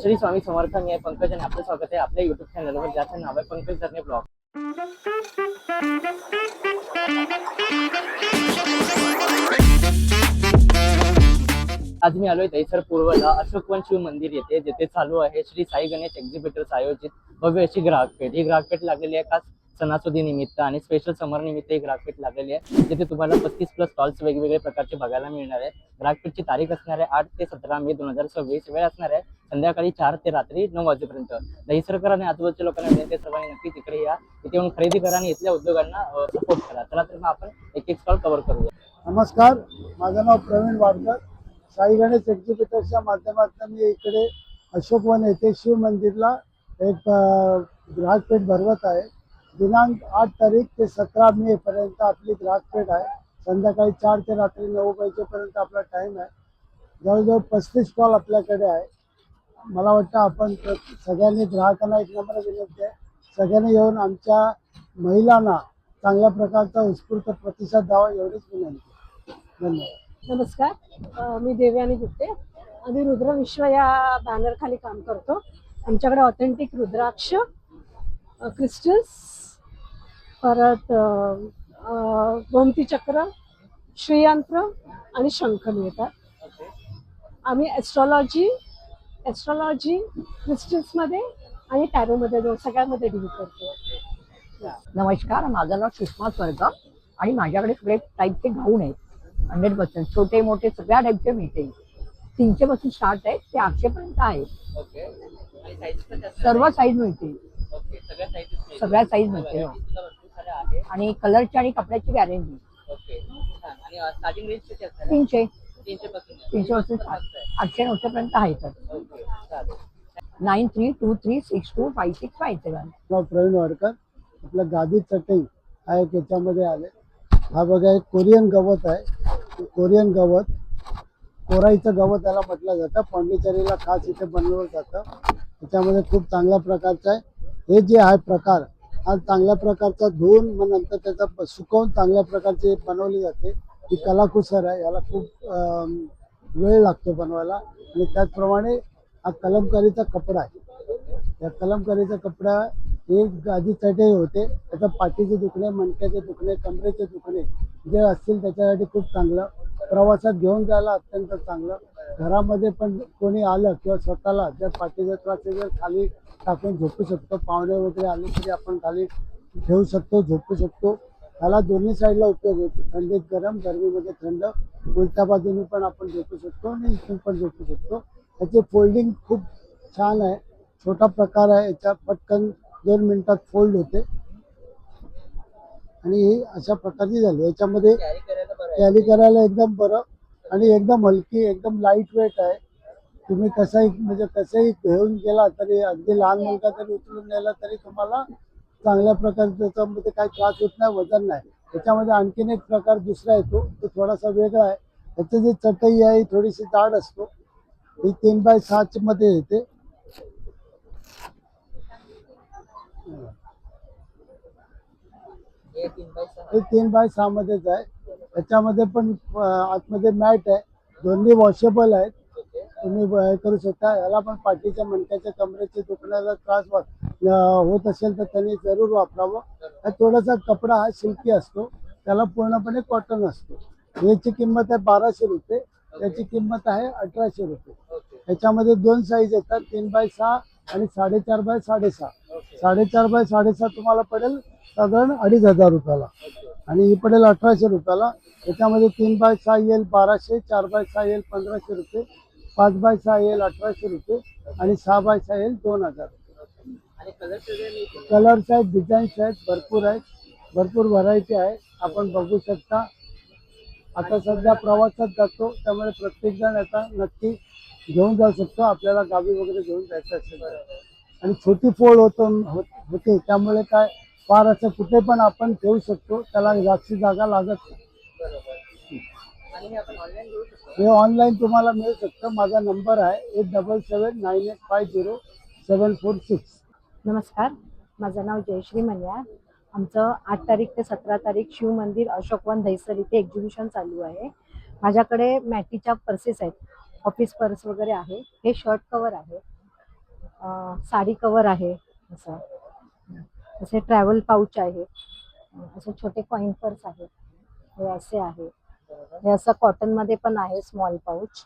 श्री स्वामी समर्थ. मी आहे पंकज आणि आपलं स्वागत आहे आपल्या युट्यूब चॅनलवर, ज्याचं नाव आहे पंकज धरणे ब्लॉग. आज मी आलोय दहिसर पूर्वला अशोकवन शिव मंदिर येथे, जेथे चालू आहे श्री साई गणेश एक्झिबिटर्स आयोजित भव्य अशी ग्राहकपेठ. ही ग्राहकपेठ लागलेली आहे खास सणासुदी निमित्त आणि स्पेशल समर निमित्त ही ग्राहकपेठ लागलेली आहे, जिथे तुम्हाला 35+ स्टॉल्स वेगवेगळे प्रकारचे बघायला मिळणार आहे. ग्राहकपेठची तारीख असणार आहे 8 ते 17 मे 2026. वेळ असणार आहे संध्याकाळी 4 ते रात्री 9 वाजेपर्यंत. दहिसरकर आणि आजूबाजूच्या लोकांना विनंती आहे, सर्वांनी नक्की तिकडे या, इथे येऊन खरेदी करा आणि इथल्या उद्योगांना सपोर्ट करा. चला तर मग आपण एक एक स्टॉल कव्हर करूया. नमस्कार, माझं नाव प्रवीण वाडकर. साई गणेश एक्झिबिटर्सच्या माध्यमातून मी इकडे अशोकवन येथे शिव मंदिरला एक ग्राहकपेठ भरवत आहे. दिनांक 8 तारीख ते 17 मे पर्यंत आपली ग्राहकपेठ आहे. संध्याकाळी 4 ते रात्री 9 वाजेपर्यंत आपला टाईम आहे. जवळजवळ 35 स्टॉल आपल्याकडे आहे. मला वाटतं आपण सगळ्यांनी ग्राहकांना एक नंबर विनंती आहे, सगळ्यांनी येऊन आमच्या महिलांना चांगल्या प्रकारचा उत्स्फूर्त प्रतिसाद द्यावा, एवढीच विनंती. धन्यवाद. नमस्कार, मी देवयानी गुप्ते. आम्ही रुद्र विश्व या बॅनर खाली काम करतो. आमच्याकडे ऑथेंटिक रुद्राक्ष, क्रिस्टल्स, परत गोमती चक्र, श्रीयंत्र आणि शंख मिळतात. आम्ही ॲस्ट्रॉलॉजी क्रिस्टल्समध्ये आणि टॅरोमध्ये सगळ्यामध्ये डील करतो. नमस्कार, माझं नाव सुषमा स्वर्ग आणि माझ्याकडे सगळे टाईपचे गाऊन आहेत. 100% छोटे मोठे सगळ्या टाईपचे मिळतील. 300 पासून स्टार्ट आहेत ते 800 पर्यंत आहे. सर्व साईज मिळतील, सगळ्या साईज मिळतील आणि कलरची आणि कपड्याची गॅरंटी. 300 पासून 800-900 पर्यंत आहे. तर 9323625657. नाव प्रवीण वाडकर. आपलं गादी चटई आहे, त्याच्यामध्ये आले. हा बघा, एक कोरियन गवत आहे. कोरियन गवत, कोराईचं गवत याला म्हटलं जातं. पांडिचेरीला खास इथे बनवलं जातं. त्याच्यामध्ये खूप चांगल्या प्रकारचं आहे. हे जे आहे प्रकार, हा चांगल्या प्रकारचा धुवून मग नंतर त्याचा सुकवून चांगल्या प्रकारचे बनवली जाते. ही कलाकुसर आहे, याला खूप वेळ लागतो बनवायला. आणि त्याचप्रमाणे हा कलमकारीचा कपडा आहे. या कलमकारीचा कपडा एक गादी चटई होते. त्याचा पाठीचे दुखणे, मणक्याचे दुखणे, कमरेचे दुखणे जे असतील त्याच्यासाठी खूप चांगलं. प्रवासात घेऊन जायला अत्यंत चांगलं. घरामध्ये पण कोणी आलं किंवा स्वतःला जर पाठीचा त्रास जर खाली टाकून झोपू शकतो. पाहुणे वगैरे आले तरी आपण खाली ठेवू शकतो, झोपू शकतो. ह्याला दोन्ही साईडला उपयोग होतो. थंडीत गरम, गरमीमध्ये थंड. उलट्या बाजूने पण आपण झोपू शकतो आणि इथून पण झोपू शकतो. त्याचे फोल्डिंग खूप छान आहे. छोटा प्रकार आहे, याच्या पटकन 2 मिनिटात फोल्ड होते आणि ही अशा प्रकारची झाली. याच्यामध्ये कॅरी करायला एकदम बरं आणि एकदम हलकी, एकदम लाईट वेट आहे. तुम्ही कसंही घेऊन गेला तरी, अगदी लहान मुलगा तरी उचलून नेला तरी तुम्हाला चांगल्या प्रकारे त्याच्यामध्ये काही त्रास होत नाही, वजन नाही. त्याच्यामध्ये आणखीन एक प्रकार दुसरा येतो, तो थोडासा वेगळा आहे. त्याची जी चटई आहे थोडीशी जाड असतो. ही 3x6 मध्ये येते. हे 3x6 मध्येच आहे. त्याच्यामध्ये पण आतमध्ये मॅट आहे. दोन्ही वॉशेबल आहेत, तुम्ही हे करू शकता. याला पण पाठीच्या, मणक्याच्या, कमरेच्या दुखण्याचा त्रास होत असेल तर त्यांनी जरूर वापरावं. थोडासा कपडा हा सिल्की असतो, त्याला पूर्णपणे कॉटन असतो. याची किंमत आहे 1200 रुपये. याची किंमत आहे 1800 रुपये. याच्यामध्ये 2 साईज येतात, 3x6 आणि 4.5x6. 4.5x6 तुम्हाला पडेल साधारण 2500 रुपयाला आणि ही पडेल 1800 रुपयाला. याच्यामध्ये 3x6 येईल 1200, 4x6 येईल 1500 रुपये, 5x6 येईल 1800 रुपये आणि 6x6 येईल 2000 रुपये. कलर्स आहेत, डिझाईन्स आहेत, भरपूर आहेत, भरपूर व्हरायटी आहे. आपण बघू शकता. आता सध्या प्रवासात जातो, त्यामुळे प्रत्येकजण आता नक्की घेऊन जाऊ शकतो. आपल्याला गावी वगैरे घेऊन जायचं असेल आणि छोटी फोड होते, त्यामुळे काय फार असं कुठे पण आपण ठेवू शकतो, त्याला जास्ती जागा लागत नाही. हे ऑनलाईन तुम्हाला मिळू शकतं. माझा नंबर आहे 8779850746. नमस्कार, माझं नाव जयश्री मन्यार. आमचं 8 तारीख ते 17 तारीख शिव मंदिर अशोकवन दहिसर इथे एक्झिबिशन चालू आहे. माझ्याकडे मॅटीच्या पर्सेस आहेत, ऑफिस पर्स वगैरे आहे. हे शर्ट कवर आहे, साडी कवर आहे असं. असे ट्रॅव्हल पाऊच आहे, असे छोटे कॉइन पर्स आहे, हे असे आहे. हे असं कॉटन मध्ये पण आहे स्मॉल पाऊच.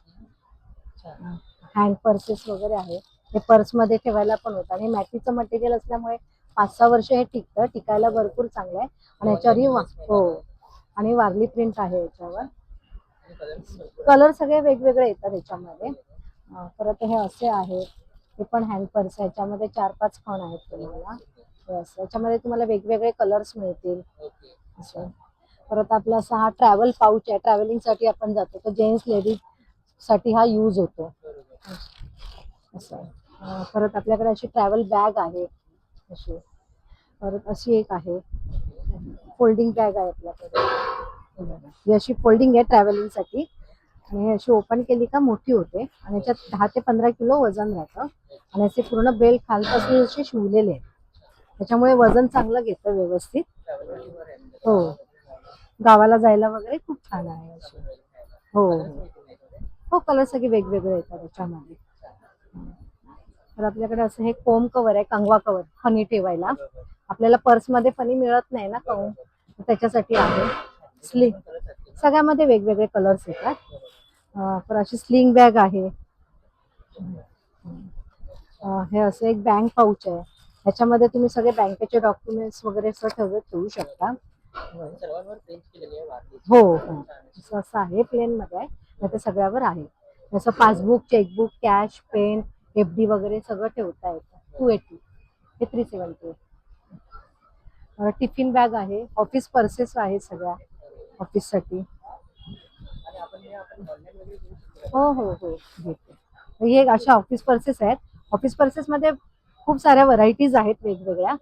हँड पर्सेस वगैरे आहे. हे पर्स मध्ये ठेवायला पण होतं आणि मॅटीचं मटेरियल असल्यामुळे 5-6 वर्ष हे टिकतं, टिकायला भरपूर चांगलं आहे. आणि याच्यावरही हो, आणि वारली प्रिंट आहे याच्यावर. कलर सगळे वेगवेगळे येतात याच्यामध्ये. परत हे असे आहे, हे पण हँड पर्स आहे. याच्यामध्ये 4-5 खण आहेत तुम्हाला. हे असं याच्यामध्ये तुम्हाला वेगवेगळे कलर्स मिळतील असं. परत आपला असा हा ट्रॅव्हल पाऊच आहे, ट्रॅव्हलिंग साठी आपण जातो तर जेंट्स लेडीज साठी हा यूज होतो असं. परत आपल्याकडे अशी ट्रॅव्हल बॅग आहे अशी. परत अशी एक आहे फोल्डिंग बॅग आहे आपल्याकडे. ही अशी फोल्डिंग आहे ट्रॅव्हलिंग साठी आणि अशी ओपन केली का मोठी होते आणि याच्यात 10 ते 15 किलो वजन राहतं आणि असे पूर्ण बेल्ट खालपासून असे शिवलेले आहेत, त्याच्यामुळे वजन चांगलं घेतं व्यवस्थित. हो, गावाला जायला वगैरे खूप छान आहे अशी. हो हो, कलर सगळे वेगवेगळे येतात त्याच्यामध्ये. तर आपल्याकडे असं हे कोम कवर आहे, कंगवा कवर फणी ठेवायला. आपल्याला पर्स मध्ये फणी मिळत नाही ना कोम, त्याच्यासाठी आहे. स्लिंग सगळ्यामध्ये वेगवेगळे कलर्स येतात. तर अशी स्लिंग बॅग आहे. हे असं एक बँक पाऊच आहे, ह्याच्यामध्ये तुम्ही सगळे बँकेचे डॉक्युमेंट्स वगैरे सगळं ठेवू शकता. हो हो, असं आहे, प्लेन मध्ये आहे, नाही तर सगळ्यावर आहे. जसं passbook, chequebook, cash, pen, FD वगैरे सगळं ठेवता येतं. 280, हे 370. टिफिन बॅग आहे, ऑफिस पर्सेस आहे सगळ्या ऑफिससाठी. हो हो हो, घेते. हे अशा ऑफिस पर्सेस आहेत. ऑफिस पर्सेस मध्ये खूप साऱ्या व्हरायटीज आहेत वेगवेगळ्या.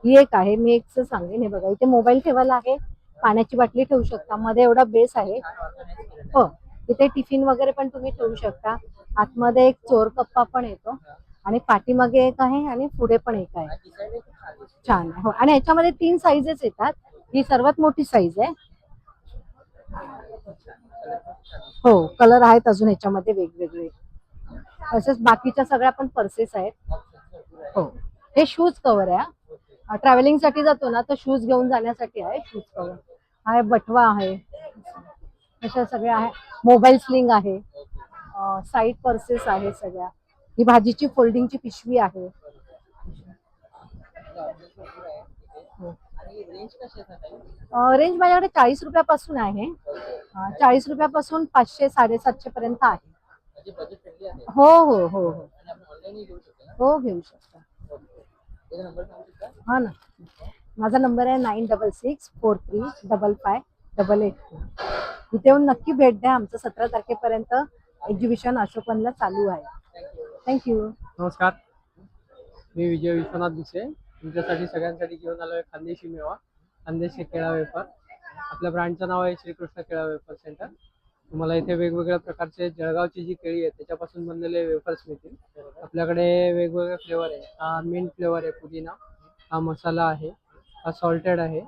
ही एक आहे, मी एक सांगेन. हे बघा, इथे मोबाईल ठेवायला आहे, पाण्याची बाटली ठेवू शकता, मध्ये एवढा बेस आहे. हो, इथे टिफिन वगैरे पण तुम्ही ठेवू शकता. आतमध्ये एक चोर कप्पा पण येतो आणि पाठीमागे एक आहे आणि पुढे पण एक आहे. छान आहे. हो, आणि याच्यामध्ये 3 साईजेस येतात. ही सर्वात मोठी साईज आहे. हो, कलर आहेत अजून याच्यामध्ये वेगवेगळे. तसेच बाकीच्या सगळ्या पण पर्सेस आहेत. हो, हे शूज कव्हर आहे. ट्रॅव्हलिंग साठी जातो ना तर शूज घेऊन जाण्यासाठी आहे शूज कव्हर. हा बटवा आहे, अशा सगळ्या आहे. मोबाईल स्लिंग आहे, साईड पर्सेस आहे सगळ्या. ही भाजीची फोल्डिंगची पिशवी आहे. रेंज माझ्याकडे 40 रुपयापासून आहे. 40 रुपयापासून 500 750 पर्यंत आहे. हो हो हो हो हो, घेऊ शकता. हा ना, माझा नंबर आहे 9664355588. इथे येऊन नक्की भेट द्या. आमचं 17 तारखेपर्यंत एक्झिबिशन अशोकवनला चालू आहे. थँक्यू. नमस्कार, मी विजय विश्वनाथ दुसे. तुमच्यासाठी सगळ्यांसाठी घेऊन आलो आहे खानदेशी मेवा, खानदेशी केळा वेफर. आपल्या ब्रँडचं नाव आहे श्रीकृष्ण केळा वेफर सेंटर. तुम्हाला इथे वेगवेगळ्या प्रकारचे जळगावची जी केळी आहे त्याच्यापासून बनलेले वेफर्स मिळतील. आपल्याकडे वेगवेगळे फ्लेवर आहे. हा मिंट फ्लेवर आहे, पुदिना, हा मसाला आहे, हा सॉल्टेड आहे,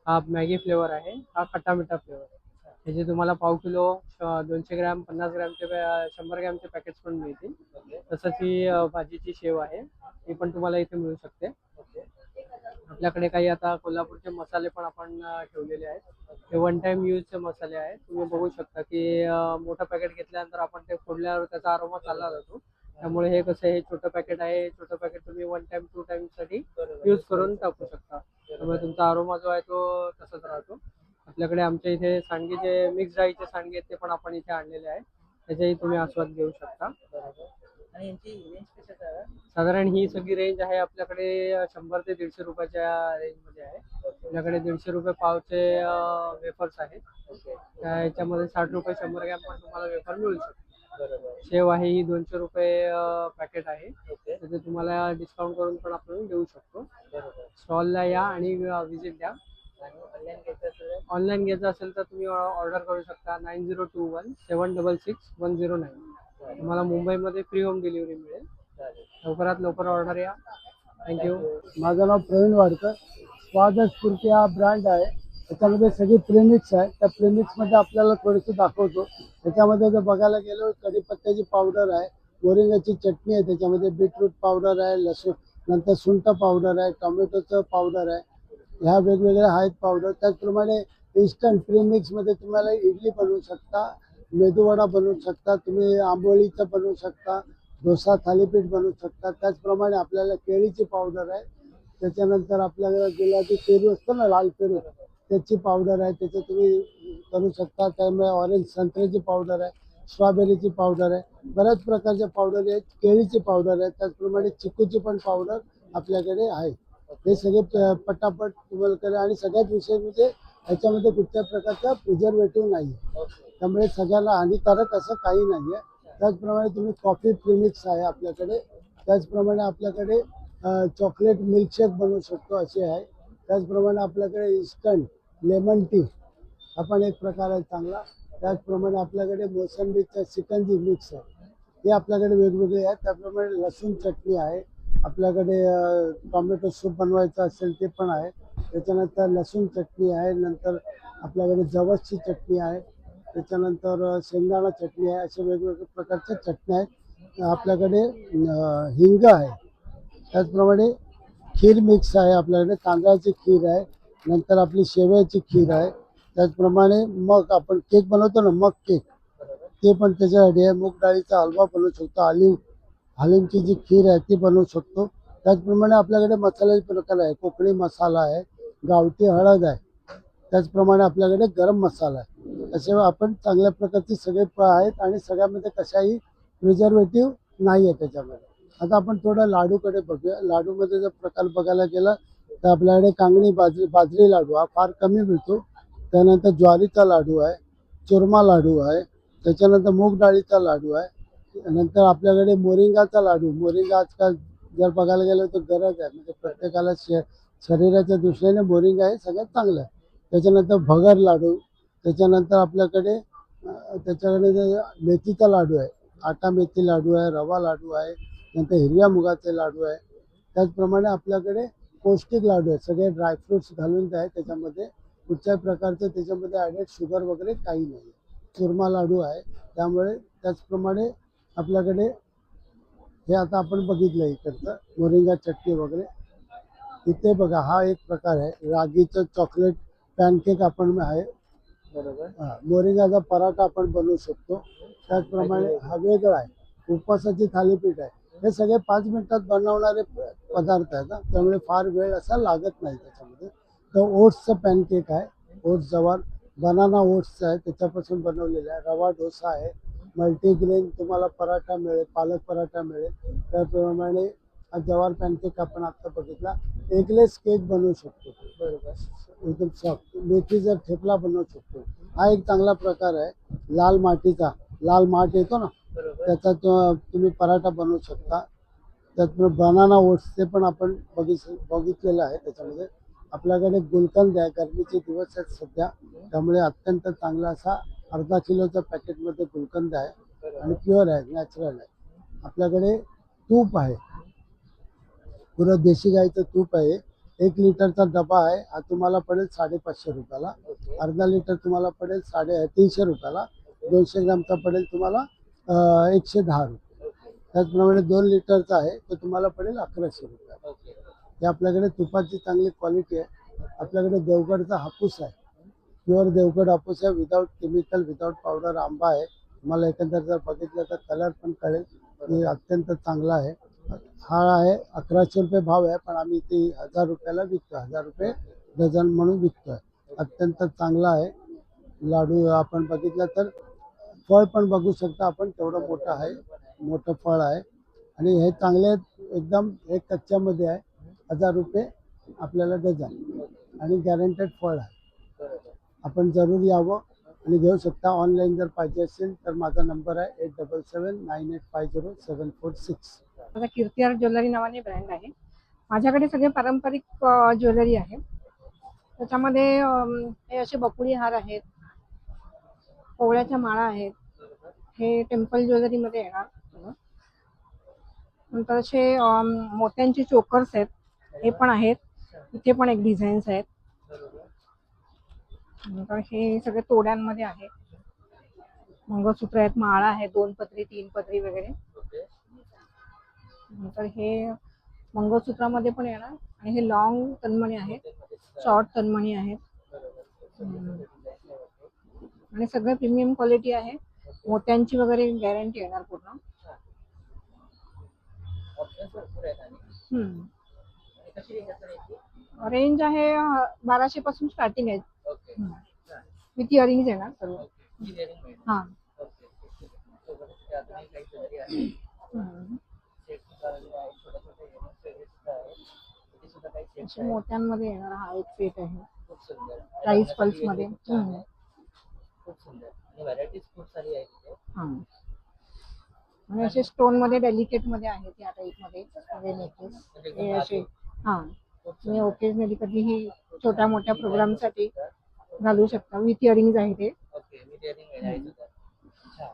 हा मॅगी फ्लेवर आहे, हा खट्टा मिठा फ्लेवर आहे. त्याचे तुम्हाला पाव किलो, 200 ग्रॅम, 50 ग्रॅमचे, 100 ग्रॅमचे पॅकेट्स पण मिळतील. तसंच ही भाजीची शेव आहे, ती पण तुम्हाला इथे मिळू शकते. आपल्याकडे काही आता कोल्हापूरचे मसाले पण आपण ठेवलेले आहेत. हे 1 टाइम यूजचे मसाले आहेत. तुम्ही बघू शकता की मोठं पॅकेट घेतल्यानंतर आपण ते फोडल्यावर त्याचा अरोमा चालला जातो. त्यामुळे हे कसं, हे छोटं पॅकेट आहे, छोटं पॅकेट तुम्ही 1 टाइम 2 टाइम साठी यूज करून टाकू शकता. त्यामुळे तुमचा अरोमा जो आहे तो तसाच राहतो. आपल्याकडे आमच्या इथे सांडगेचे, मिक्स डाळीचे सांडगे ते पण आपण इथे आणलेले आहे, त्याचाही तुम्ही आस्वाद घेऊ शकता. साधारण ही सगळी रेंज आहे आपल्याकडे 100 ते 150 रुपयाच्या रेंजमध्ये आहे. आपल्याकडे 150 रुपये पावचे वेफर्स आहेत. त्याच्यामध्ये 60 रुपये 100 ग्रॅम पण तुम्हाला वेफर मिळू शकतो. शेव आहे, ही 200 रुपये पॅकेट आहे. त्याचे तुम्हाला डिस्काउंट करून पण आपण देऊ शकतो. स्टॉलला या आणि व्हिजिट द्या. ऑनलाईन घ्यायचं असेल तर तुम्ही ऑर्डर करू शकता 9021766109. तुम्हाला मुंबईमध्ये फ्री होम डिलिव्हरी मिळेल. लवकरात लवकर ऑर्डर या. थँक्यू. माझं नाव प्रवीण वाडकर. स्वाद स्फूर्ती हा ब्रँड आहे, त्याच्यामध्ये सगळी प्रेमिक्स आहे. त्या प्रेमिक्समध्ये आपल्याला थोडंसं दाखवतो. त्याच्यामध्ये जर बघायला गेलो, कढीपत्त्याची पावडर आहे, मोरिंगाची चटणी आहे, त्याच्यामध्ये बीटरूट पावडर आहे, लसूण नंतर सुंठ पावडर आहे, टोमॅटोचं पावडर आहे, ह्या वेगवेगळ्या आहेत पावडर. त्याचप्रमाणे इन्स्टंट प्रीमिक्समध्ये तुम्हाला इडली बनवू शकता, मेदूवडा बनवू शकता, तुम्ही आंबोळीचं बनवू शकता, डोसा थालीपीठ बनवू शकता. त्याचप्रमाणे आपल्याला केळीची पावडर आहे, त्याच्यानंतर आपल्याला गुलाबी पेरू असतो ना, लाल पेरू, त्याची पावडर आहे, त्याचं तुम्ही करू शकता. त्यामुळे ऑरेंज संत्र्याची पावडर आहे, स्ट्रॉबेरीची पावडर आहे, बऱ्याच प्रकारच्या पावडर आहेत, केळीची पावडर आहे, त्याचप्रमाणे चिकूची पण पावडर आपल्याकडे आहे. हे सगळे पटापट तुम्हाला करेल. आणि सगळ्यात विषय म्हणजे ह्याच्यामध्ये कुठल्या प्रकारचा प्रिझर्वेटिव्ह नाही आहे, त्यामुळे सगळ्यांना हानिकारक असं काही नाही आहे. त्याचप्रमाणे तुम्ही कॉफी प्रीमिक्स आहे आपल्याकडे, त्याचप्रमाणे आपल्याकडे चॉकलेट मिल्कशेक बनवू शकतो असे आहे. त्याचप्रमाणे आपल्याकडे इन्स्टंट लेमन टी हा पण एक प्रकार आहे चांगला. त्याचप्रमाणे आपल्याकडे मोसंबीचं शिकंजी मिक्स आहे, हे आपल्याकडे वेगवेगळे आहेत. त्याप्रमाणे लसूण चटणी आहे आपल्याकडे, टोमॅटो सूप बनवायचं असेल ते पण आहे. त्याच्यानंतर लसूण चटणी आहे, नंतर आपल्याकडे जवसची चटणी आहे, त्याच्यानंतर शेंगदाणा चटणी आहे, अशा वेगवेगळ्या प्रकारच्या चटण्या आहेत. आपल्याकडे हिंग आहे, त्याचप्रमाणे खीर मिक्स आहे आपल्याकडे, तांदळाची खीर आहे, नंतर आपली शेवयाची खीर आहे. त्याचप्रमाणे मग आपण केक बनवतो ना, मग केक, ते पण त्याच्यासाठी आहे. मूग डाळीचा हलवा बनवू शकतो, हलीमची जी खीर आहे ती बनवू शकतो. त्याचप्रमाणे आपल्याकडे मसाल्याचे प्रकार आहे, कोकणी मसाला आहे, गावठी हळद आहे, त्याचप्रमाणे आपल्याकडे गरम मसाला आहे. असे आपण चांगल्या प्रकारचे सगळे आहेत आणि सगळ्यामध्ये कशाही प्रिझर्वेटिव्ह नाही आहे त्याच्यामध्ये. आता आपण थोडं लाडूकडे बघूया. लाडूमध्ये जर प्रकार बघायला गेला तर आपल्याकडे कांगणी बाजरी लाडू हा फार कमी मिळतो. त्यानंतर ज्वारीचा लाडू आहे, चुरमा लाडू आहे, त्याच्यानंतर मूग डाळीचा लाडू आहे, नंतर आपल्याकडे मोरिंगाचा लाडू. मोरिंगा आजकाल जर बघायला गेलं तर गरज आहे, म्हणजे प्रत्येकाला शरीराच्या दृष्टीने मोरिंगा हे सगळ्यात चांगलं आहे. त्याच्यानंतर भगर लाडू, त्याच्यानंतर आपल्याकडे मेथीचा लाडू आहे, आटा मेथी लाडू आहे, रवा लाडू आहे, नंतर हिरव्या मुगाचे लाडू आहे. त्याचप्रमाणे आपल्याकडे पौष्टिक लाडू आहे, सगळे ड्रायफ्रुट्स घालून आहे त्याच्यामध्ये, कुठल्याही प्रकारचं त्याच्यामध्ये ॲडेड शुगर वगैरे काही नाही. चुरमा लाडू आहे, त्यामुळे त्याचप्रमाणे आपल्याकडे हे आता आपण बघितलं इकडचं मोरिंगा चटणी वगैरे. इथे बघा हा एक प्रकार आहे, रागीचं चॉकलेट पॅनकेक आपण आहे, बरोबर. मोरिंगाचा पराठा आपण बनवू शकतो. त्याचप्रमाणे हा वेगळा आहे, उपवासाची थालीपीठ आहे. हे सगळे 5 मिनिटात बनवणारे पदार्थ आहेत ना, त्यामुळे फार वेळ असा लागत नाही त्याच्यामध्ये. तर ओट्सचं पॅनकेक आहे, ओट्स जवार बनाना ओट्सचं आहे, त्याच्यापासून बनवलेलं आहे. रवा डोसा आहे, मल्टीग्रेन तुम्हाला पराठा मिळेल, पालक पराठा मिळेल. त्याप्रमाणे हा जवार पॅनकेक आपण आता बघितला. एगलेस केक बनवू शकतो, बरोबर. एकदम सॉफ्ट. मेथीचा ठेपला बनवू शकतो, हा एक चांगला प्रकार आहे. लाल मातीचा, लाल माठ येतो ना, बरोबर. त्याचा तुम्ही पराठा बनवू शकता. त्याचप्रमाणे बनाना ओट्स ते पण आपण बघितलेलं आहे. त्याच्यामध्ये आपल्याकडे गुलकंद आहे, गरमीचे दिवस आहेत सध्या, त्यामुळे अत्यंत चांगला असा अर्धा किलोच्या पॅकेटमध्ये गुलकंद आहे आणि प्युअर आहे, नॅचरल आहे. आपल्याकडे तूप आहे, पुरं देशी गाईचं तूप आहे, 1 लिटरचा डबा आहे, हा तुम्हाला पडेल 550 रुपयाला. अर्धा लिटर तुम्हाला पडेल 350 रुपयाला. 200 ग्रामचा पडेल तुम्हाला 110 रुपये. त्याचप्रमाणे 2 लिटरचा आहे तो तुम्हाला पडेल 1100 रुपयाला. हे आपल्याकडे तुपाची चांगली क्वालिटी आहे. आपल्याकडे देवगडचा हापूस आहे, प्युअर देवगड हापूस आहे, विदाऊट केमिकल, विदाऊट पावडर आंबा आहे. तुम्हाला एकंदर जर बघितलं तर कलर पण कळेल की अत्यंत चांगला आहे. हा आहे 1100 रुपये भाव आहे, पण आम्ही ते 1000 रुपयाला विकतो, 1000 रुपये डझन म्हणून विकतोय. अत्यंत चांगला आहे लाडू. आपण बघितलं तर फळ पण बघू शकता आपण, तेवढं मोठं आहे, मोठं फळ आहे. आणि हे चांगले एकदम, हे कच्च्यामध्ये आहे, 1000 रुपये आपल्याला डझन आणि गॅरंटेड फळ आहे. आपण जरूर यावं आणि घेऊ शकता. ऑनलाईन जर पाहिजे असेल तर माझा नंबर आहे 8779850746. माझा कीर्ती आर्ट ज्वेलरी नावाने ब्रँड आहे. माझ्याकडे सगळे पारंपरिक ज्वेलरी आहे. त्याच्यामध्ये हे असे बकुळी हार आहेत, कोवळ्याच्या माळा आहेत, हे टेम्पल ज्वेलरीमध्ये येणार. नंतर असे मोत्यांचे चोकर्स आहेत, हे पण आहेत. इथे पण एक डिझाईन्स आहेत. नंतर हे सगळे तोड्यांमध्ये आहेत. मंगळसूत्र आहेत, माळा आहे, 2 पत्री 3 पत्री वगैरे. नंतर हे मंगळसूत्रामध्ये पण येणार आणि हे लॉंग तन्मणी आहेत, शॉर्ट तन्मणी आहेत. आणि सगळं प्रीमियम क्वालिटी आहे. मोत्यांची वगैरे गॅरंटी येणार पूर्ण. रेंज आहे 1200 पासून स्टार्टिंग आहे. विथ इयरिंग्स येणार सर्व. हा. अशे मोत्यांमध्ये येणार हा एक सेट आहे. राईस पल्स मध्ये. खूप सुंदर आणि व्हरायटीज खूप सारी आहे तिथे. हा. आणि असे स्टोन मध्ये डेलिकेट मध्ये आहेत या टाईप मध्ये नेकलेस. हे असे हा तुम्ही ओकेजनली कधीही छोट्या मोठ्या प्रोग्राम साठी घालू शकता. विथ इयरिंग्स आहे ते. ओके मी टेअरिंग आहे सुद्धा. अच्छा.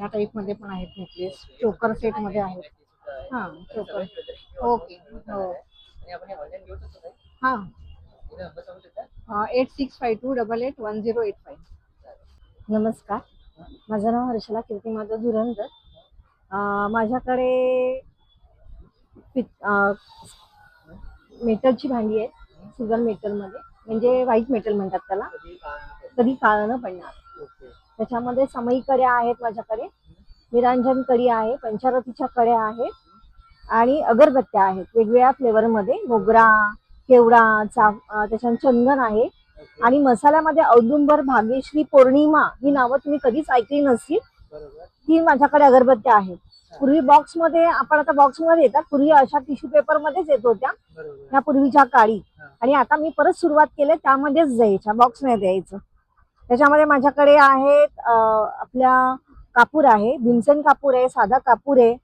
या टाईप मध्ये पण आहेत नेकलेस. चोकर सेट मध्ये आहेत. हा चोकर. ओके हो. आणि आपण ऑनलाईन घेऊ शकतो काय? हा. पुढे नंबर सांगू शकता? 8652881885. नमस्कार, माझं नाव हर्षला कीर्ती माधव धुरंधर. माझ्याकडे मेटलची भांडी आहेत. सिल्वर मेटलमध्ये, म्हणजे व्हाईट मेटल म्हणतात त्याला. कधी काळं न पडणार. त्याच्यामध्ये समई कड्या आहेत माझ्याकडे, निरांजन कडी आहे, पंचारतीच्या कड्या आहेत आणि अगरबत्त्या आहेत वेगवेगळ्या फ्लेवरमध्ये. मोगरा, केवडा, त्याच्यानंतर चंदन आहे. आणि मसाल्यामध्ये औदुंबर, भाग्यश्री, पौर्णिमा ही नावं तुम्ही कधीच ऐकली नसतील. ती माझ्याकडे अगरबत्त्या आहेत. पूर्वी बॉक्समध्ये, आपण आता बॉक्समध्ये येतात, पूर्वी अशा टिश्यू पेपर मध्येच येत होत्या या पूर्वीच्या काळी. आणि आता मी परत सुरुवात केली, त्यामध्येच द्यायच्या, बॉक्स नाही द्यायचं. त्याच्यामध्ये माझ्याकडे आहेत आपल्या कापूर आहे, भीमसेन कापूर आहे, साधा कापूर आहे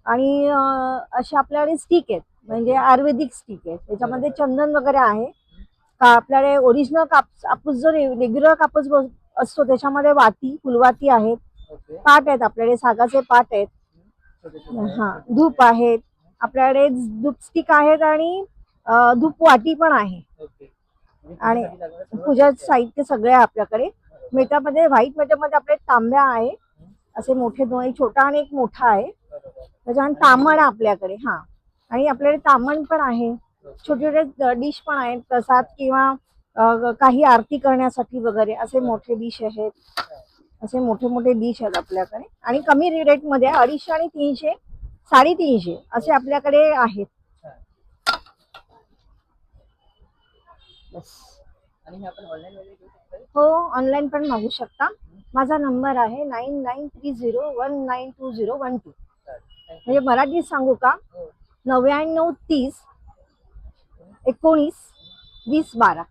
आणि असे आपल्याकडे स्टिक आहेत, म्हणजे आयुर्वेदिक स्टिक आहेत. त्याच्यामध्ये चंदन वगैरे आहे. आपल्याकडे ओरिजिनल कापूस जो रेग्युलर कापूस असतो त्याच्यामध्ये वाती, फुलवाती आहेत. पाट आहेत आपल्याकडे, सागाचे पाट आहेत. हा, धूप आहेत आपल्याकडे, धूप स्टिक आहेत आणि धूप वाटी पण आहे. आणि पूजा साहित्य सगळे आहे आपल्याकडे. मेटामध्ये, व्हाईट मेटामध्ये आपले तांब्या आहे, असे मोठे दोन, एक छोटा आणि एक मोठा आहे. त्याच्यानंतर तामण आहे आपल्याकडे. हा, आणि आपल्याकडे तामण पण आहे. छोटे छोटे डिश पण आहेत, प्रसाद किंवा काही आरती करण्यासाठी वगैरे असे मोठे डिश आहेत. असे मोठे मोठे डिश आहेत आपल्याकडे. आणि कमी रेटमध्ये 250 आणि 300, 350 असे आपल्याकडे आहेत. आणि हे आपण ऑनलाईन वगैरे घेऊ शकतो? हो, ऑनलाईन पण मागू शकता. माझा नंबर आहे 9930192012. म्हणजे मराठीत सांगू का? 9930192012.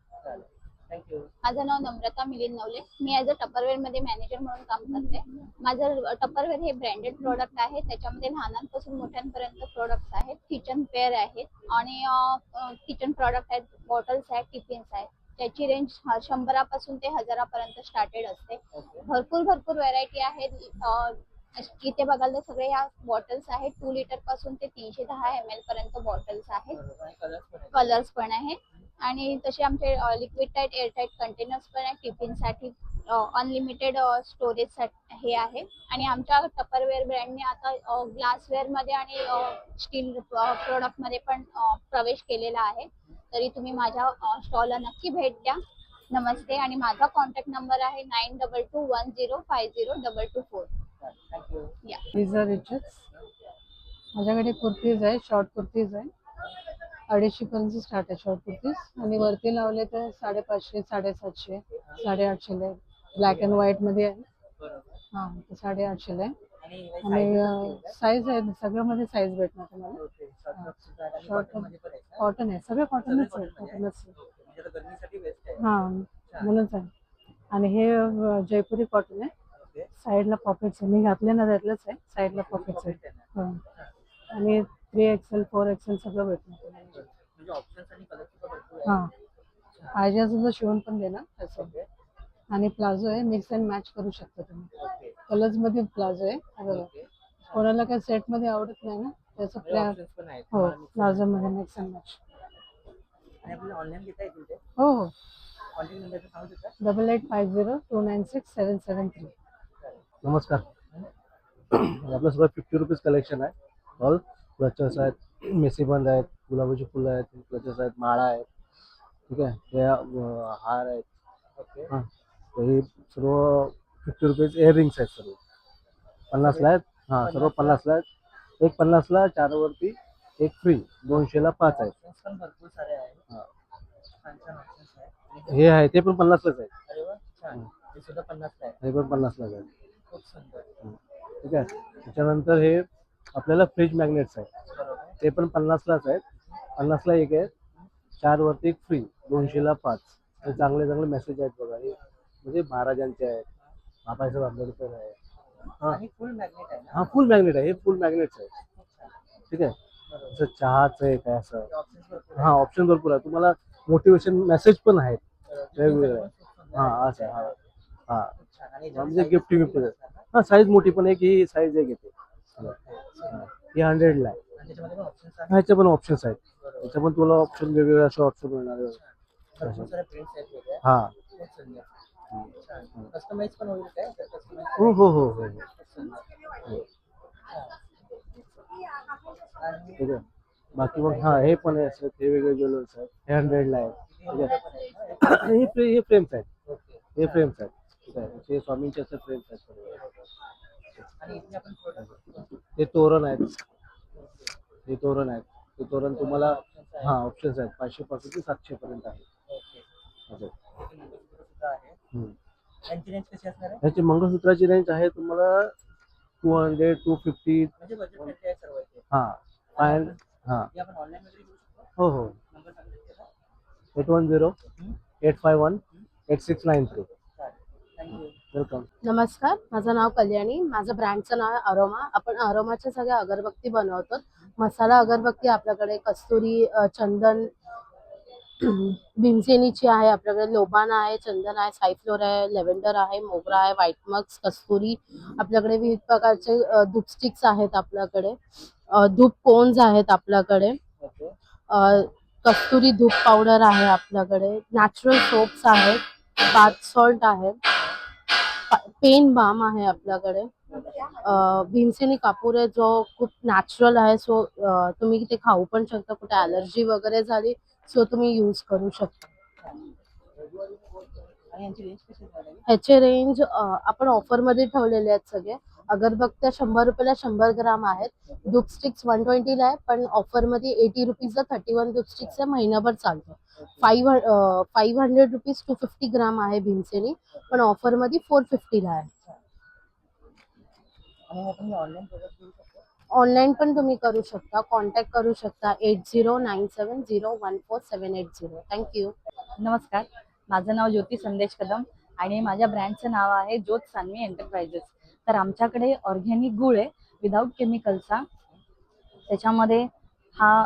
थँक्यू. माझं नाव नम्रता मिलिंद नवले. मी ॲज अ टपरवेअर मध्ये मॅनेजर म्हणून काम करते. माझं टपरवेअर हे ब्रँडेड प्रोडक्ट आहे. त्याच्यामध्ये लहानांपासून मोठ्यांपर्यंत प्रोडक्ट्स आहेत. किचन पेअर आहेत आणि किचन प्रोडक्ट आहेत, बॉटल्स आहेत, टिफिन्स आहेत. त्याची रेंज 100 पासून ते 1000 पर्यंत स्टार्टेड असते. भरपूर व्हरायटी आहेत. इथे बघाल तर सगळे ह्या बॉटल्स आहेत. 2 लिटर पासून ते 310 ml पर्यंत बॉटल्स आहेत. कलर्स पण आहेत. आणि तसे आमचे liquid tight, air tight containers पण आहेत. टिफिनसाठी अनलिमिटेड स्टोरेज हे आहे. आणि आमच्या टपरवेअर ब्रँडने आता ग्लासवेअर मध्ये आणि स्टील प्रोडक्ट मध्ये पण प्रवेश केलेला आहे. तरी तुम्ही माझ्या स्टॉलला नक्की भेट द्या. नमस्ते. आणि माझा कॉन्टॅक्ट नंबर आहे 9221050224. या. These are riches. माझ्याकडे कुर्तीज आहे, शॉर्ट कुर्तीज आहे. 250 पर्यंत स्टार्ट आहे शॉर्ट कुर्तीज. आणि वरती लावले तर 550, 750, 850 आहे. ब्लॅक अँड व्हाईट मध्ये आहे. हा, 850 आहे. आणि साईज आहे, सगळ्यामध्ये साईज भेटणार तुम्हाला. शॉर्ट कॉटन आहे, सगळं कॉटनच आहे. हा, म्हणूनच आहे. आणि हे जयपुरी कॉटन आहे. साईडला पॉकेट्स आहे, मी घातले ना त्यातलंच आहे. साईडला पॉकेट्स आहे. आणि 3XL, 4XL सगळं भेटणार. हा, पाहिजे असेल तर शिवून पण देणार तसं. आणि प्लाझो आहे, मिक्स अँड मॅच करू शकता तुम्ही. कलर्स मध्ये प्लाझो आहे. कोणाला काही सेट मध्ये आवडत नाही ना, त्याचं हो, प्लाझो मध्ये मिक्स अँड मॅच. ऑनलाईन घेता येतील ते? हो. 8850296773. नमस्कार, आपलं सगळं 50 रुपीज कलेक्शन आहे. ऑल क्लचर्स आहेत, मेसीबंद आहेत, गुलाबाची फुलं आहेत, क्लचर्स आहेत, माळा आहेत. ठीक आहे, हे हार आहेत. हां, तर हे सर्व 50 रुपीज इयरिंग्स आहेत सर्व. 50ला आहेत. हां, सर्व 50ला आहेत. एक 50ला 4 वरती एक फ्री, 200ला 5 आहेत. पण भरपूर सारे आहेत. हां. छान छान options आहेत. आणि हे आहे ते पण 50लाच आहेत. अरे वा, छान. हे सुद्धा 50 ला आहे. हे पण 50लाच आहेत. खूप सुंदर. ठीक आहे, त्याच्यानंतर हे आपल्याला फ्रीज मॅग्नेट्स आहेत. बरोबर. ते पण 50लाच आहेत. 50ला एक आहे, 4 वरती एक फ्री, 200ला 5. हे चांगले चांगले मेसेज आहेत बघा. हे म्हणजे महाराजांचे आहेत, बाबासाहेब आंबेडकर आहे. हां आणि फुल मॅग्नेट आहे ना. हां, फुल मॅग्नेट आहे. हे फुल मॅग्नेट्स आहेत. खूप छान. ठीक आहे, बरोबर. जसं चहाचं आहे काय असं. ऑप्शन्स भरपूर हां, ऑप्शन भरपूर आहे. तुम्हाला मोटिवेशन मेसेज पण आहेत आहेत. वेगवेगळे. खूप सुंदर हां, आहे. असं हां हां खूप छान. आणि म्हणजे size गिफ्ट पण गिफ्ट भरपूर असतात ना. हां, साईज मोठी पण एक ही साईज एक येते. हां, ही 100ला आहे. आणि त्याच्यामध्ये पण ऑप्शन्स आहेत. ह्याचे पण ऑप्शन्स आहेत. बरोबर. त्याच्या पण तुला ऑप्शन वेगवेगळे असे ऑप्शन मिळणार आहे. भरपूर सारे प्रिंट्स आहेत वेगळे. हां, खूप सुंदर. छान. कस्टमाइज पण होईल काय? तर customize हो हो हो हो खूप सुंदर. हो. आणि ठीक आहे, बाकी मग हां हे पण आहे असं, हे वेगळे ज्वेलर्स आहेत. हे 100ला आहे. ठीक आहे, हे फ्रेम्स आहेत. ओके. हे फ्रेम्स आहेत. ठीक आहे, हे स्वामींचे असे फ्रेम्स आहेत सर्व. आणि इथे आपण प्रोडक्ट हे तोरण आहेत. हे तोरण आहेत. ते तोरण तुम्हाला हां ऑप्शन्स आहेत. 500 पासून ते 700 पर्यंत आहे. ओके. असं. सुद्धा आहे. हम्म. त्यांची रेंज कशी असणार आहे? ह्याची मंगळसूत्राची रेंज आहे तुम्हाला 200, 250. म्हणजे बजेट फ्रेंडली आहे सर्व इथे. हां, 500. हां, हे आपण ऑनलाईन वगैरे घेऊ शकतो. हो हो. नंबर सांगू शकता का? 810 851 8693. थँक्यू. वेलकम. नमस्कार, माझं नाव कल्याणी. माझं ब्रँडचं नाव आहे अरोमा. आपण अरोमाच्या सगळ्या अगरबत्ती बनवतो. मसाला अगरबत्ती आपल्याकडे कस्तुरी, चंदन, भीमसेनीची आहे आपल्याकडे, लोबाना आहे, चंदन आहे, साईफ्लोर आहे, लेव्हेंडर आहे, मोगरा आहे, व्हाईट मक्स, कस्तुरी. आपल्याकडे विविध प्रकारचे धूप स्टिक्स आहेत आपल्याकडे. धूप कोन्स आहेत आपल्याकडे. ओके. कस्तुरी धूप पावडर आहे आपल्याकडे. नॅचरल सोप्स आहेत, बाथ सॉल्ट आहे, पेन बाम आहे आपल्याकडे. भीमसेनी कापूर आहे जो खूप नॅचरल आहे. सो तुम्ही ते खाऊ पण शकता. कुठे ॲलर्जी वगैरे झाली सो तुम्ही यूज करू शकता. आणि यांची रेंज कशी असणार आहे? ह्याचे रेंज आपण ऑफरमध्ये ठेवलेले आहेत सगळे. अगरबत्त्या 100 रुपयाला 100 ग्राम आहेत. धूप स्टिक्स 120ला आहे, पण ऑफरमध्ये 80 रुपीजला 31 धूप स्टिक्स आहे. महिनाभर चालतो. 500 रुपीज 250 ग्राम आहे भीमसेनी, पण ऑफरमध्ये 450ला आहे. आणि आपण ऑनलाईन प्रोडक्ट घेऊ शकतो. ऑनलाईन पण तुम्ही करू शकता. कॉन्टॅक्ट करू शकता 8097014780. थँक्यू. नमस्कार, माझं नाव ज्योती संदेश कदम आणि माझ्या ब्रँडचं नाव आहे ज्योत सान्वी एंटरप्राइजेस. तर आमच्याकडे ऑर्गॅनिक गूळ आहे विदाऊट केमिकलचा. त्याच्यामध्ये हा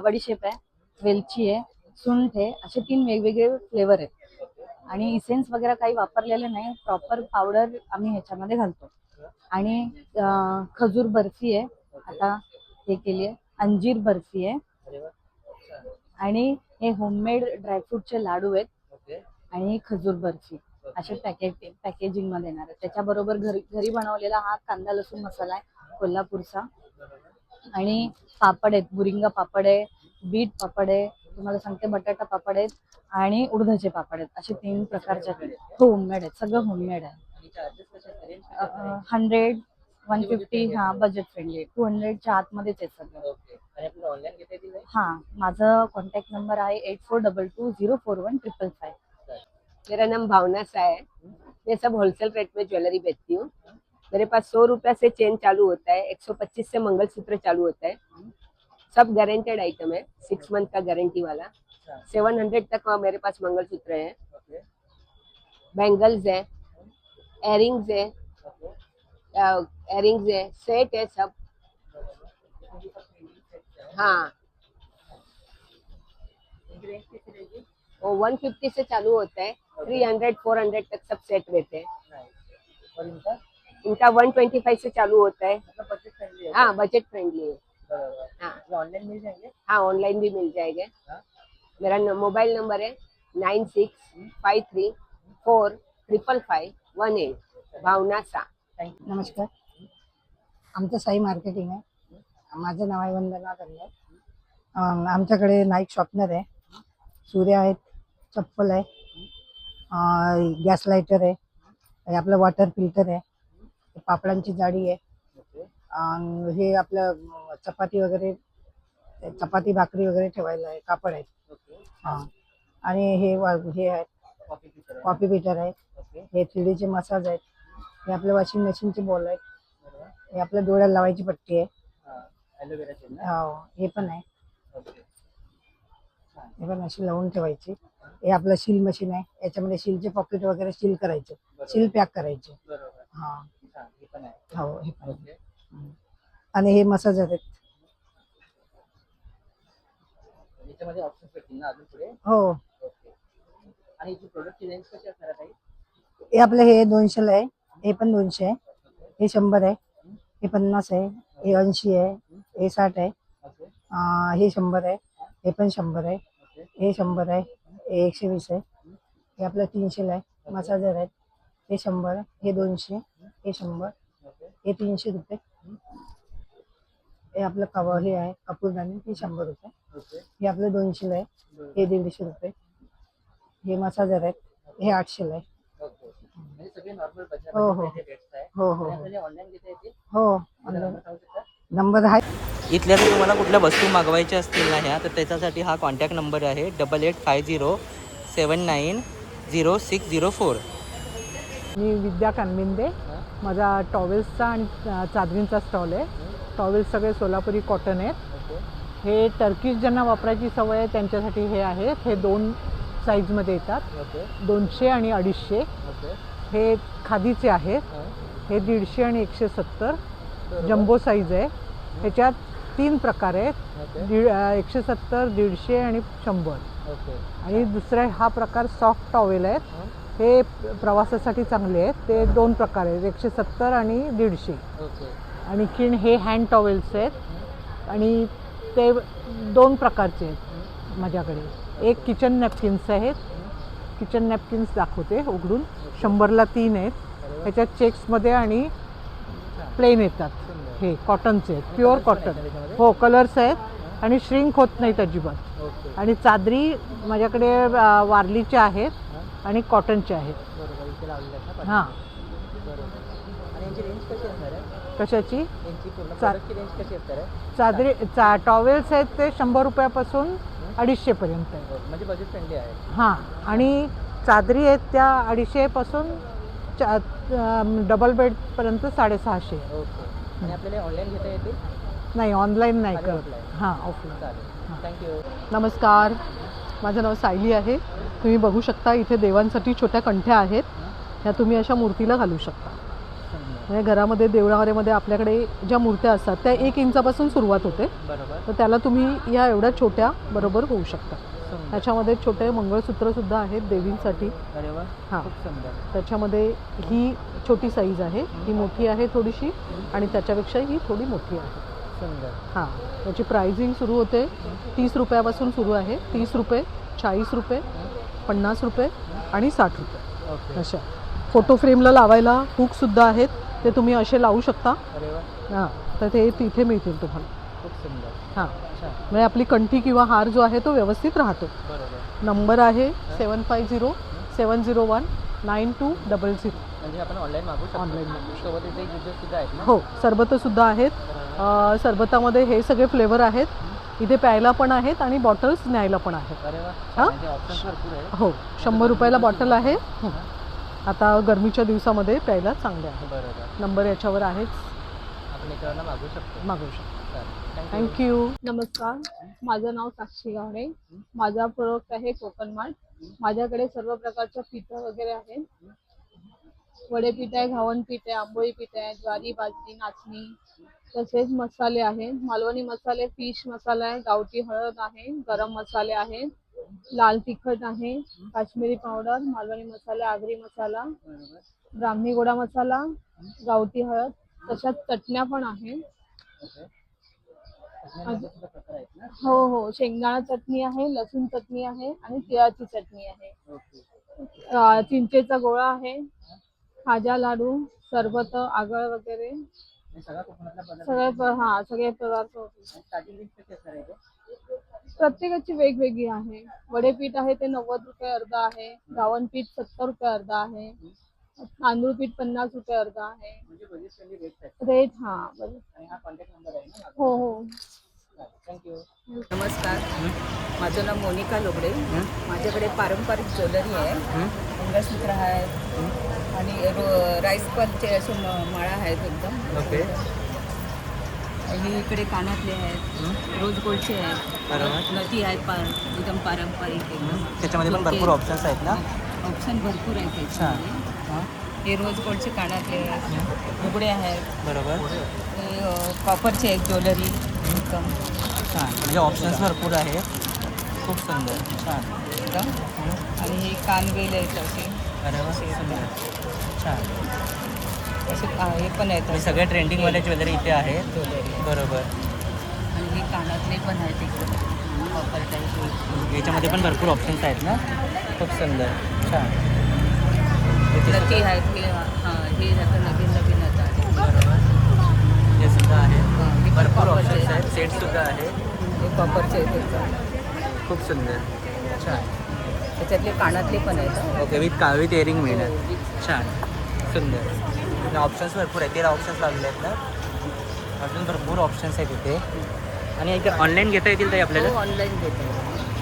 बडीशेप आहे, वेलची आहे, सुंठ आहे, असे 3 वेगवेगळे फ्लेवर आहेत. आणि इसेन्स वगैरे काही वापरलेलं नाही, प्रॉपर पावडर आम्ही ह्याच्यामध्ये घालतो. आणि खजूर बर्फी आहे, आता हे केली आहे. अंजीर बर्फी आहे. अरे वा. आणि हे होममेड ड्रायफ्रूटचे लाडू आहेत. ओके. आणि खजूर बर्फी असे पॅकेजिंग मध्ये येणार आहे. त्याच्याबरोबर घरी बनवलेला हा कांदा लसूण मसाला आहे कोल्हापूरचा. आणि पापड आहेत, बुरिंगा पापड आहे, बीट पापड आहे, तुम्हाला सांगते बटाटा पापड आहेत आणि उडदाचे पापड आहेत. असे 3 प्रकारचे होममेड आहेत, सगळं होममेड आहे. आणि चार्जेस कसे असणार? रेंज 100, 150 हा बजेट फ्रेंडली आहे. 200च्या आतमध्येच आहे सगळं. ओके. आणि आपल्याला ऑनलाईन घेता येतील? हाँ, माझा कॉन्टैक्ट नंबर है 8422041555। मेरा नाम भावना सा है। मैं सब होलसेल रेट में ज्वेलरी बेचती हूँ। मेरे पास 100 रुपया से चेन चालू होता है, 125 से मंगलसूत्र चालू होता है। सब गारंटेड आइटम है, 6 मंथ का गारंटी वाला। 700 तक मेरे पास मंगलसूत्र है, बैंगल्स है, एयरिंग्स है, सेट है सब। हाँ, वो 150 से चालू होता है, 300 400 तक सब सेट रहते हैं। और इनका इनका 125 से चालू होता है। मतलब बजट फ्रेंडली है? हाँ, बजट फ्रेंडली है। बराबर। हाँ, ये ऑनलाइन मिल जाएंगे? हाँ, ऑनलाइन भी मिल जाएगा। हाँ। मेरा मोबाइल नंबर है 9653455518। भावना सा। थँक्यू. नमस्कार. आमचं साई मार्केटिंग आहे. माझं नाव आहे वंदना धनगर. आमच्याकडे नाईक शॉर्पनर आहे, सूर्य आहेत, चप्पल आहे, गॅस लायटर आहे, हे आपलं वॉटर फिल्टर आहे, पापडांची जाडी आहे, हे आपलं चपाती वगैरे, चपाती भाकरी वगैरे ठेवायला आहे, कापड आहे. हां. आणि हे आहेत कॉफी बीटर आहे, हे 3Dचे मसाज आहेत, हे आपल्या वॉशिंग मशीनचे बॉल आहेत, हे आपल्या डोळ्याला लावायची पट्टी आहे. हो, हे पण आहे, हे पण अशी लावून ठेवायची. हे आपलं सील मशीन आहे, याच्यामध्ये सीलचे पॉकेट वगैरे सील करायचे, सील पॅक करायचे. हा, हो, हे पण आहे. आणि हे मसाज आहेत. याच्यामध्ये ऑप्शन्स भेटतील ना अजून पुढे? हो, आणि याची प्रोडक्टची रेंज कशी असणार आहे? हे आपलं हे 200 आहे, हे पण 200 आहे, हे 100 आहे, हे 50 आहे, हे 80 आहे, हे 60 आहे, हे 100 आहे, हे पण 100 आहे, हे 100 आहे, हे 120 आहे, हे आपलं 300 आहे. मसाजर आहेत, हे 100, हे 200, हे 100, हे 300 रुपये. हे आपलं हे आहे कपूरदानी, हे 100 रुपये. हे आपलं 200 आहे, हे 150 रुपये. हे मसाजर आहेत, हे 800 आहे. म्हणजे सगळे नॉर्मल हो, हो. रेट्स आहे. हो, हो, हो. आपल्याला ऑनलाईन घेता येतील? हो, ऑनलाईन नंबर आहे. इथल्या जर तुम्हाला कुठल्या वस्तू मागवायच्या असतील ना ह्या, तर त्याच्यासाठी हा कॉन्टॅक्ट नंबर आहे 8850790604. मी विद्या कानमिंदे. माझा टॉवेल्सचा आणि चादरींचा स्टॉल आहे. टॉवेल्स सगळे सोलापुरी कॉटन आहेत. हे टर्किश ज्यांना वापरायची सवय आहे त्यांच्यासाठी हे आहेत. हे 2 साईजमध्ये येतात, 200 आणि 250. हे खादीचे आहेत. हे 150 आणि 170 जम्बो साईज आहे. ह्याच्यात 3 प्रकार आहेत, 170, 150 आणि 100. आणि दुसरा हा प्रकार सॉफ्ट टॉवेल आहेत. हे प्रवासासाठी चांगले आहेत. ते 2 प्रकार आहेत, 170 आणि 150. आणखीन हे हँड टॉवेल्स आहेत आणि ते 2 प्रकारचे आहेत माझ्याकडे. एक किचन नॅपकिन्स आहेत. किचन नॅपकिन्स दाखवते उघडून. 100ला 3 आहेत. ह्याच्यात चेक्समध्ये आणि प्लेन येतात. हे कॉटनचे आहेत, प्युअर कॉटन. हो, कलर्स आहेत आणि श्रिंक होत नाहीत अजिबात. आणि चादरी माझ्याकडे वारलीच्या आहेत आणि कॉटनच्या आहेत. हां. कशाची? चादरी टॉवेल्स आहेत ते 100 रुपयापासून 250 पर्यंत आहे. म्हणजे बजेट फ्रेंडली आहे. हां. आणि चादरी आहेत त्या 250 पासून डबल बेडपर्यंत 650. आणि आपल्याला ऑनलाईन घेता येतील? नाही, ऑनलाईन नाही करत. हां, ऑफलाईन. थँक्यू. नमस्कार, माझं नाव सायली आहे. तुम्ही बघू शकता इथे देवांसाठी छोट्या कंठ्या आहेत. ह्या तुम्ही अशा मूर्तीला घालू शकता. म्हणजे घरामध्ये देवळामध्ये आपल्याकडे ज्या मूर्त्या असतात त्या 1 इंचापासून सुरुवात होते. तर त्याला तुम्ही या एवढ्या छोट्या बरोबर होऊ शकता. त्याच्यामध्ये छोटे मंगळसूत्रसुद्धा आहेत देवींसाठी. हां. त्याच्यामध्ये ही छोटी साईज आहे, ही मोठी आहे थोडीशी, आणि त्याच्यापेक्षा ही थोडी मोठी आहे. हां. त्याची प्राइसिंग सुरू होते 30 रुपयापासून सुरू आहे. 30 रुपये, 40 रुपये, 50 रुपये आणि 60 रुपये अशा. फोटो फ्रेमला लावायला हुकसुद्धा आहेत, ते तुम्ही असे लावू शकता. हां. तर ते तिथे मिळतील तुम्हाला. हां. म्हणजे आपली कंठी किंवा हार जो आहे तो व्यवस्थित राहतो. नंबर आहे 7507019200. म्हणजे आपण ऑनलाईन मागू शकतो. ऑनलाईन सोबत इथे ज्यूसेस सुद्धा आहेत ना? हो, सरबतंसुद्धा आहेत. सरबतामध्ये हे सगळे फ्लेवर आहेत. इथे प्यायला पण आहेत आणि बॉटल्स न्यायला पण आहेत. अरे वा. हां? म्हणजे ऑप्शन्स भरपूर आहे. हो, 100 रुपयाला बॉटल आहे. आता गरमीच्या दिवसामध्ये प्यायला चांगले आहे. बरोबर. नंबर याच्यावर आहेच, आपण इकडनं मागू शकतो. मागवू शकतो. थँक्यू. थँक्यू. नमस्कार, माझं नाव साक्षी गावडे. माझा प्रोडक्ट आहे कोकण मार्ट. माझ्याकडे सर्व प्रकारच्या पिठं वगैरे आहेत. वडेपीठ आहे, घावण पीठ आहे, आंबोळी पीठ आहे, ज्वारी, बाजरी, नाचणी. तसेच मसाले आहेत, मालवणी मसाले, फिश मसाला आहे, गावठी हळद आहे, गरम मसाले आहेत, लाल तिखट आहे, काश्मीरी पावडर, मालवणी मसाला, आगरी मसाला, ब्राह्मी गोडा मसाला, गावठी हळद. तशाच चटण्या पण आहेत. हो हो, शेंगदाणा चटणी आहे, लसूण चटणी आहे आणि तिळाची चटणी आहे. चिंचेचा गोळा आहे, खाजा लाडू, सरबत आगळ वगैरे हे सगळा कोकणातला पदार्थ सगळे सगळे पदार्थ होते. स्टार्टिंग रेट कशी असणार आहे ते? प्रत्येकाची वेगवेगळी आहे. वडेपीठ आहे ते 90 रुपये अर्धा आहे. गावण पीठ 70 रुपये अर्धा आहे. तांदूळ पीठ 50 रुपये अर्धा आहे. म्हणजे बजेट फ्रेंडली रेट आहेत. रेट बरोबर. आणि हा कॉन्टॅक्ट नंबर आहे ना? हो हो. थँक्यू. नमस्कार, माझं नाव मोनिका लोगडे. माझ्याकडे पारंपरिक ज्वेलरी आहे, मंगळसूत्र आहे आणि राईस पलचे असे माळा आहेत एकदम. ओके. ही इकडे कानातले आहेत, रोज गोल्डचे आहेत, नथी आहेत, एकदम पारंपरिक एकदम. त्याच्यामध्ये पण भरपूर ऑप्शन्स आहेत ना? ऑप्शन भरपूर आहेत त्याच्यामध्ये. हे रोज गोल्डचे कानातले आहेत, उघडे आहेत. बरोबर. हे कॉपरचे एक ज्वेलरी एकदम छान, म्हणजे ऑप्शन्स भरपूर आहे. खूप सुंदर. छान. एकदम. आणि हे कानवेल आहेत असे. अरे वा, सुंदर. छान. असे हे पण आहेत हे सगळे ट्रेंडिंगवाले ज्वेलरी इथे आहे. बरोबर. आणि हे कानातले पण आहेत एकदम कॉपर टाईप. याच्यामध्ये पण भरपूर ऑप्शन्स आहेत ना? खूप सुंदर. छान. नथी आहेत. हे आता नवीन नवीन आता आहे. बरोबर. हे सुद्धा आहे. हे पण भरपूर कॉपरचे ऑप्शन्स आहेत. आहेत. सेट सुद्धा आहे. हे कॉपरचे आहेत एकदम. खूप सुंदर. छान. त्याच्यातले कानातले पण आहेत. ओके, विथ इयरिंग मिळणार. छान. सुंदर. ऑप्शन्स भरपूर आहेत. 13 ऑप्शन्स लागले आहेत ना? अजून भरपूर ऑप्शन्स आहेत इथे. आणि इथे ऑनलाईन घेता येतील ताई आपल्याला? ऑनलाईन घेतो.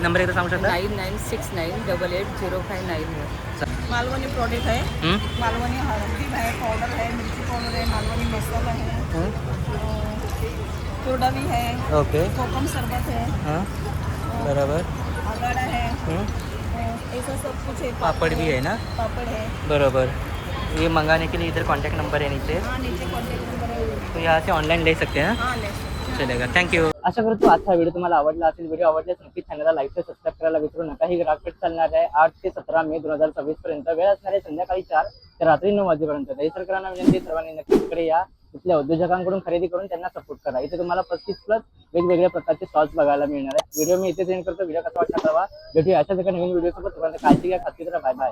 नंबर एकदा सांगू शकता? 9969880591. मालवणी प्रोडक्ट है, मालवणी हल्दी है, पाउडर है, मिर्ची पाउडर है, मालवणी मसाला है, चूड़ा भी है, ओके. कोकम शरबत है, हाँ, बराबर. अगाड़ा है, ऐसा सब कुछ है. पापड़ भी है ना? पापड़ है. बराबर. ये मंगाने के लिए इधर कांटेक्ट नंबर है नीचे, हाँ, नीचे कॉन्टेक्ट नंबर है. तो यहाँ से ऑनलाइन ले सकते हैं. हाँ, ले सकते. चलेगा. थँक्यू. आशा करतो आजचा व्हिडिओ तुम्हाला आवडला असेल. व्हिडिओ आवडल्यास नक्की चॅनलला लाईक आणि सबस्क्राईब करायला विसरू नका. ही ग्राहकपेठ चालणार आहे 8 ते 17 मे 2026 पर्यंत. वेळ असणार आहे संध्याकाळी 4 ते रात्री 9 वाजेपर्यंत. दहीसरकरांना विनंती, सर्वांनी नक्की इकडे या. इथल्या उद्योजकांकडून खरेदी करून त्यांना सपोर्ट करा. इथे तुम्हाला 35+ वेगवेगळ्या प्रकारचे स्टॉल्स बघायला मिळणार आहेत. व्हिडिओ मी इथे सेंड करतो. व्हिडिओ कसा वाटला कळवा. भेटूया अशाच एका नवीन व्हिडिओ सोबत. काळजी घ्या, खात्री करा. Bye bye.